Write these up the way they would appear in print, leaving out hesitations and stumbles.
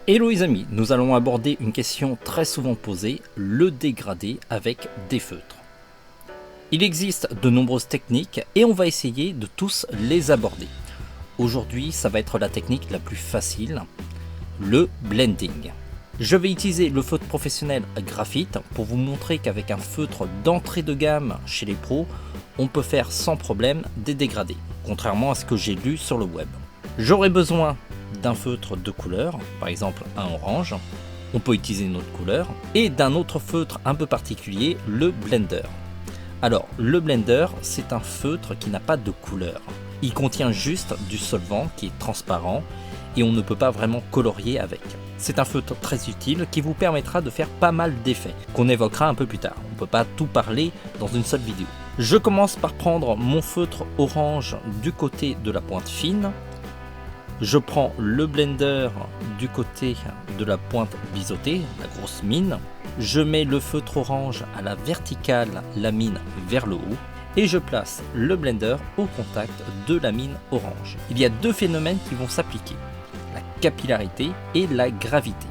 Hello les amis, nous allons aborder une question très souvent posée, le dégradé avec des feutres. Il existe de nombreuses techniques et on va essayer de tous les aborder. Aujourd'hui, ça va être la technique la plus facile, le blending. Je vais utiliser le feutre professionnel graphite pour vous montrer qu'avec un feutre d'entrée de gamme chez les pros, on peut faire sans problème des dégradés, contrairement à ce que j'ai lu sur le web. J'aurai besoin d'un feutre de couleur, par exemple un orange, on peut utiliser une autre couleur, et d'un autre feutre un peu particulier, le blender. Alors le blender, c'est un feutre qui n'a pas de couleur, il contient juste du solvant qui est transparent et on ne peut pas vraiment colorier avec. C'est un feutre très utile qui vous permettra de faire pas mal d'effets, qu'on évoquera un peu plus tard, on ne peut pas tout parler dans une seule vidéo. Je commence par prendre mon feutre orange du côté de la pointe fine. Je prends le blender du côté de la pointe biseautée, la grosse mine. Je mets le feutre orange à la verticale, la mine vers le haut. Et je place le blender au contact de la mine orange. Il y a deux phénomènes qui vont s'appliquer, la capillarité et la gravité.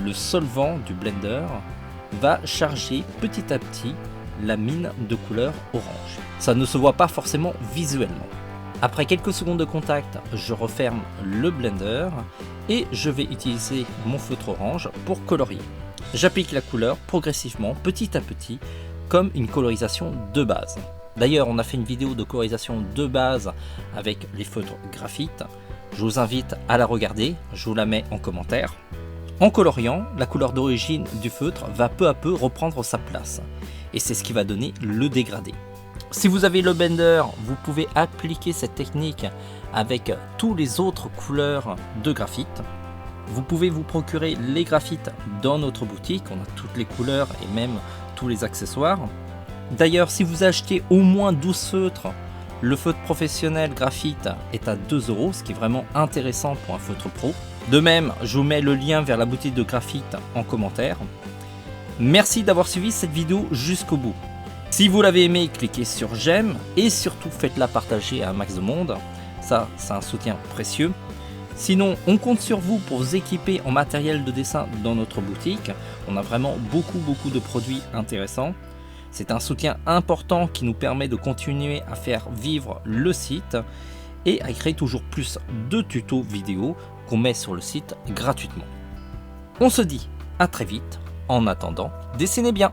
Le solvant du blender va charger petit à petit la mine de couleur orange. Ça ne se voit pas forcément visuellement. Après quelques secondes de contact, je referme le blender et je vais utiliser mon feutre orange pour colorier. J'applique la couleur progressivement, petit à petit, comme une colorisation de base. D'ailleurs, on a fait une vidéo de colorisation de base avec les feutres graphite. Je vous invite à la regarder, je vous la mets en commentaire. En coloriant, la couleur d'origine du feutre va peu à peu reprendre sa place. Et c'est ce qui va donner le dégradé. Si vous avez le blender, vous pouvez appliquer cette technique avec tous les autres couleurs de graphite. Vous pouvez vous procurer les graphites dans notre boutique, on a toutes les couleurs et même tous les accessoires. D'ailleurs, si vous achetez au moins 12 feutres, le feutre professionnel graphite est à 2 €, ce qui est vraiment intéressant pour un feutre pro. De même, je vous mets le lien vers la boutique de graphite en commentaire. Merci d'avoir suivi cette vidéo jusqu'au bout. Si vous l'avez aimé, cliquez sur j'aime et surtout faites-la partager à un max de monde. Ça, c'est un soutien précieux. Sinon, on compte sur vous pour vous équiper en matériel de dessin dans notre boutique. On a vraiment beaucoup de produits intéressants. C'est un soutien important qui nous permet de continuer à faire vivre le site et à créer toujours plus de tutos vidéo qu'on met sur le site gratuitement. On se dit à très vite. En attendant, dessinez bien!